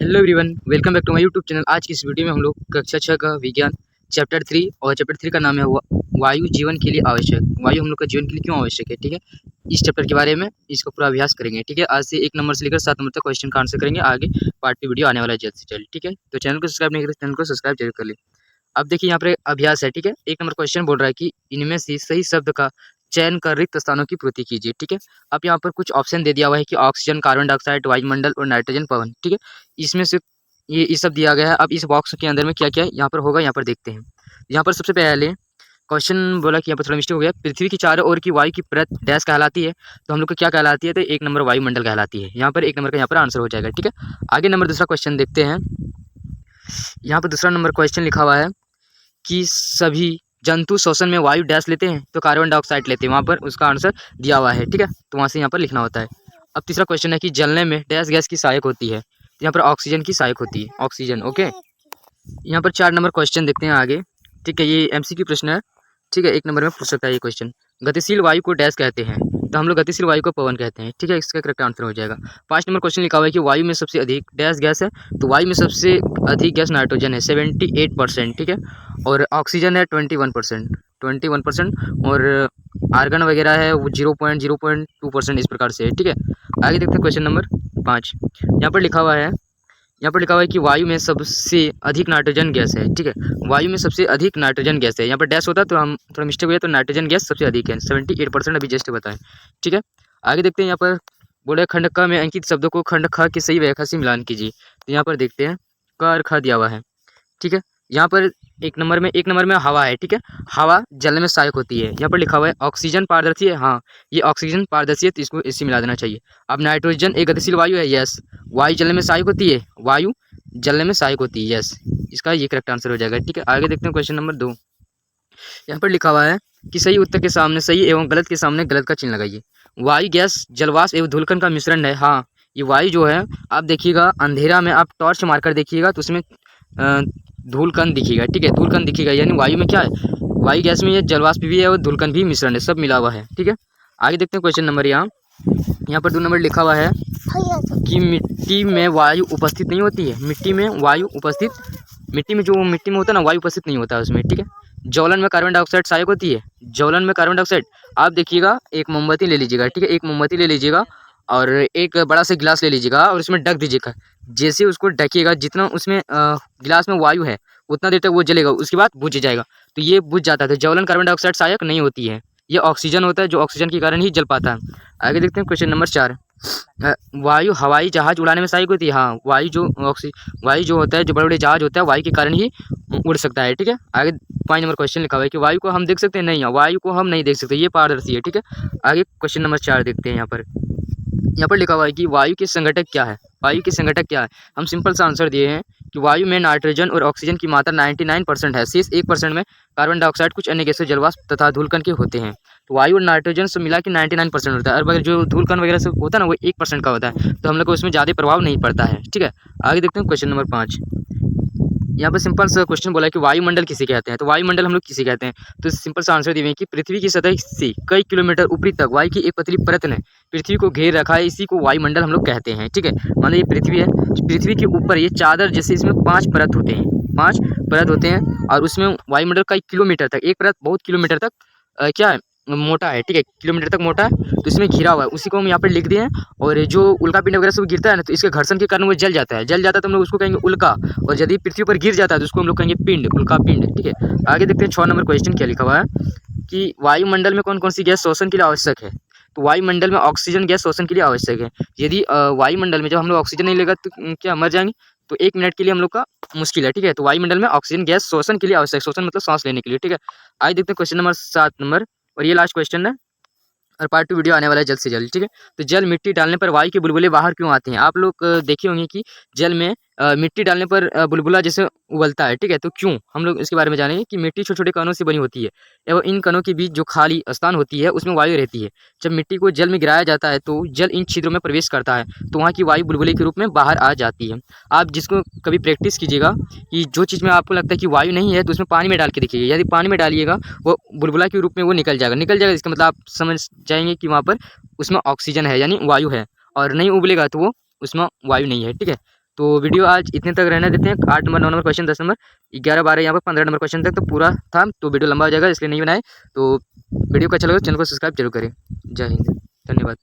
Hello everyone, welcome back to my YouTube channel. आज की इस वीडियो में हम लोग कक्षा 6 का विज्ञान चैप्टर 3 और चैप्टर 3 का नाम है वायु जीवन के लिए आवश्यक। वायु हम लोग का जीवन के लिए क्यों आवश्यक है, ठीक है। इस चैप्टर के बारे में इसका पूरा अभ्यास करेंगे, ठीक है। आज से 1 नंबर से लेकर 7 नंबर तक क्वेश्चन का आंसर करेंगे। आगे पार्ट 2 वीडियो आने वाला है जल्द से जल्द, ठीक है। तो चैनल को सब्सक्राइब नहीं करें, चैनल को सब्सक्राइब जरूर कर ले। अब देखिए यहाँ पर अभ्यास है, ठीक है। 1 नंबर क्वेश्चन बोल रहा है कि इनमें से सही शब्द का चयन कर रिक्त स्थानों की पूर्ति कीजिए, ठीक है। अब यहाँ पर कुछ ऑप्शन दे दिया हुआ है कि ऑक्सीजन, कार्बन डाइऑक्साइड, वायुमंडल और नाइट्रोजन, पवन, ठीक है। इसमें से ये सब दिया गया है। अब इस बॉक्स के अंदर में क्या क्या यहाँ पर होगा, यहाँ पर देखते हैं। यहाँ पर सबसे पहले क्वेश्चन बोला कि यहाँ पर थोड़ा मिस्टेक हो गया। पृथ्वी की चारों ओर की वायु की परत डैश कहलाती है, तो हम लोग को क्या कहलाती है, तो 1 नंबर वायुमंडल कहलाती है। यहाँ पर 1 नंबर का यहाँ पर आंसर हो जाएगा, ठीक है। आगे नंबर दूसरा क्वेश्चन देखते हैं। यहाँ पर दूसरा नंबर क्वेश्चन लिखा हुआ है कि सभी जंतु श्वसन में वायु डैश लेते हैं, तो कार्बन डाइऑक्साइड लेते हैं। वहाँ पर उसका आंसर दिया हुआ है, ठीक है। तो वहाँ से यहाँ पर लिखना होता है। अब तीसरा क्वेश्चन है कि जलने में डैश गैस की सहायक होती है, तो यहाँ पर ऑक्सीजन की सहायक होती है, ऑक्सीजन, ओके। यहाँ पर 4 नंबर क्वेश्चन देखते हैं आगे, ठीक है। ये एमसीक्यू प्रश्न है, ठीक है। 1 नंबर में पूछ सकता है ये क्वेश्चन। गतिशील वायु को डैश कहते हैं, तो हम लोग गतिशील वायु को पवन कहते हैं, ठीक है। इसका करेक्ट आंसर हो जाएगा। 5 नंबर क्वेश्चन लिखा हुआ है कि वायु में सबसे अधिक डैश गैस है, तो वायु में सबसे अधिक गैस नाइट्रोजन है 78%, ठीक है। और ऑक्सीजन है 21%, और आर्गन वगैरह है वो 0.2% इस प्रकार से है, ठीक है। आगे देखते हैं क्वेश्चन नंबर 5। यहाँ पर लिखा हुआ है कि वायु में सबसे अधिक नाइट्रोजन गैस है, ठीक है। वायु में सबसे अधिक नाइट्रोजन गैस है। यहाँ पर डैश होता तो हम थोड़ा मिस्टेक हो गया, तो नाइट्रोजन गैस सबसे अधिक है, 78% अभी जस्ट बताएं, ठीक है। आगे देखते हैं। यहाँ पर बोले खंड क में अंकित शब्दों को खंड ख की सही व्याख्या से मिलान कीजिए, तो यहाँ पर देखते हैं। क और ख दिया हुआ है, ठीक है। यहाँ पर 1 नंबर में हवा है, ठीक है। हवा जल में सहायक होती है। यहाँ पर लिखा हुआ है ऑक्सीजन पारदर्शी है, हाँ ये ऑक्सीजन पारदर्शी है, तो इसको इससे मिला देना चाहिए। अब नाइट्रोजन एक गतिशील वायु है, यस। वायु जलने में सहायक होती है, वायु जलने में सहायक होती है, यस। इसका ये करेक्ट आंसर हो जाएगा, ठीक है। आगे देखते हैं क्वेश्चन नंबर 2। यहाँ पर लिखा हुआ है कि सही उत्तर के सामने सही एवं गलत के सामने गलत का चिन्ह लगाइए। वायु गैस जलवाष्प एवं धूलकण का मिश्रण है, हाँ ये वायु जो है, आप देखिएगा अंधेरा में आप टॉर्च मारकर देखिएगा तो उसमें धूलकण दिखेगा, ठीक है। धूलकण दिखेगा, यानी वायु में क्या है, वायु गैस में ये जलवाष्प भी है और धूलकण भी मिश्रण है, सब मिला हुआ है, ठीक है। आगे देखते हैं क्वेश्चन नंबर। यहाँ पर 2 नंबर लिखा हुआ है कि मिट्टी में वायु उपस्थित नहीं होती है। मिट्टी में वायु उपस्थित, मिट्टी में होता है ना, वायु उपस्थित नहीं होता है उसमें, ठीक है। ज्वलन में कार्बन डाइऑक्साइड सहायक होती है। ज्वलन में कार्बन डाइऑक्साइड, आप देखिएगा एक मोमबत्ती ले लीजिएगा, ठीक है। एक मोमबत्ती ले लीजिएगा और एक बड़ा सा गिलास ले लीजिएगा और उसमें ढक दीजिएगा। जैसे उसको ढकिएगा, जितना उसमें गिलास में वायु है उतना देर तक वो जलेगा, उसके बाद बुझ जाएगा, तो ये बुझ जाता है। तो ज्वलन कार्बन डाइऑक्साइड सहायक नहीं होती है, ये ऑक्सीजन होता है, जो ऑक्सीजन के कारण ही जल पाता है। आगे देखते हैं क्वेश्चन नंबर 4। वायु हवाई जहाज उड़ाने में सहायक होती है, हाँ वायु जो होता है, जो बड़े बड़े जहाज होता है, वायु के कारण ही उड़ सकता है, ठीक है। आगे 5 नंबर क्वेश्चन लिखा हुआ है कि वायु को हम देख सकते हैं, नहीं वायु को हम नहीं देख सकते, ये पारदर्शी है, ठीक है। आगे क्वेश्चन नंबर 4 देखते हैं। यहाँ पर लिखा हुआ है कि वायु के संघटक क्या है। वायु के संघटक क्या है, हम सिंपल सा आंसर दिए हैं कि वायु में नाइट्रोजन और ऑक्सीजन की मात्रा 99% है, शेष 1% में कार्बन डाइऑक्साइड, कुछ अन्य गैसें, जलवाष्प तथा धूलकण के होते हैं। तो वायु और नाइट्रोजन से मिला के 99% होता है, और अगर जो धूलकण वगैरह से होता है ना, वो 1% का होता है, तो हम लोग को उसमें ज़्यादा प्रभाव नहीं पड़ता है, ठीक है। आगे देखते हैं क्वेश्चन नंबर 5। यहाँ पर सिंपल सा क्वेश्चन बोला है कि वायुमंडल किसे कहते हैं, तो वायुमंडल हम लोग किसे कहते हैं, तो सिंपल सा आंसर दिए हैं कि पृथ्वी की सतह से कई किलोमीटर ऊपरी तक वायु की एक पतली परत ने पृथ्वी को घेर रखा है, इसी को वायुमंडल हम लोग कहते हैं, ठीक है। मान लो ये पृथ्वी है, पृथ्वी के ऊपर ये चादर जैसे इसमें 5 परत होते हैं, 5 परत होते हैं, और उसमें वायुमंडल कई किलोमीटर तक, एक परत बहुत किलोमीटर तक क्या है, मोटा है, ठीक है, किलोमीटर तक मोटा है, तो इसमें घिरा हुआ है, उसी को हम यहाँ पर लिख दिए हैं। और जो उल्का पिंड वगैरह से वो गिरता है ना, तो इसके घर्षण के कारण वो जल जाता है, तो हम लोग उसको कहेंगे उल्का, और यदि पृथ्वी पर गिर जाता है तो उसको हम लोग कहेंगे पिंड, उल्का पिंड, ठीक है। आगे देखते हैं 6 नंबर क्वेश्चन क्या लिखा हुआ है कि वायुमंडल में कौन कौन सी गैस श्वसन के लिए आवश्यक है, तो वायुमंडल में ऑक्सीजन गैस श्वसन के लिए आवश्यक है। यदि वायुमंडल में जब हम लोग ऑक्सीजन नहीं लेगा तो क्या मर जाएंगे, तो 1 मिनट के लिए हम लोग का मुश्किल है, ठीक है। तो वायुमंडल में ऑक्सीजन गैस श्वसन के लिए आवश्यक, श्वसन मतलब सांस लेने के लिए, ठीक है। आगे देखते हैं क्वेश्चन नंबर 7 नंबर, और ये लास्ट क्वेश्चन है, और पार्ट 2 वीडियो आने वाला है जल्द से जल्द, ठीक है। तो जल मिट्टी डालने पर वायु के बुलबुले बाहर क्यों आते हैं। आप लोग देखे होंगे कि जल में मिट्टी डालने पर बुलबुला जैसे उबलता है, ठीक है। तो क्यों, हम लोग इसके बारे में जानेंगे कि मिट्टी छोटे छोटे कणों से बनी होती है, एवं इन कणों के बीच जो खाली स्थान होती है उसमें वायु रहती है। जब मिट्टी को जल में गिराया जाता है तो जल इन छिद्रों में प्रवेश करता है, तो वहाँ की वायु बुलबुले के रूप में बाहर आ जाती है। आप जिसको कभी प्रैक्टिस कीजिएगा कि जो चीज़ में आपको लगता है कि वायु नहीं है, तो उसमें पानी में डाल के देखिएगा, यदि पानी में डालिएगा वो बुलबुला के रूप में वो निकल जाएगा, इसका मतलब आप समझ जाएंगे कि वहाँ पर उसमें ऑक्सीजन है, यानी वायु है, और नहीं उबलेगा तो वो उसमें वायु नहीं है, ठीक है। तो वीडियो आज इतने तक रहने देते हैं। 8 नंबर, 9 नंबर क्वेश्चन, 10 नंबर, 11, 12, यहाँ पर 15 नंबर क्वेश्चन तक तो पूरा था, तो वीडियो लंबा हो जाएगा इसलिए नहीं बनाए। तो वीडियो को अच्छा लगा तो चैनल को सब्सक्राइब जरूर करें। जय हिंद, धन्यवाद।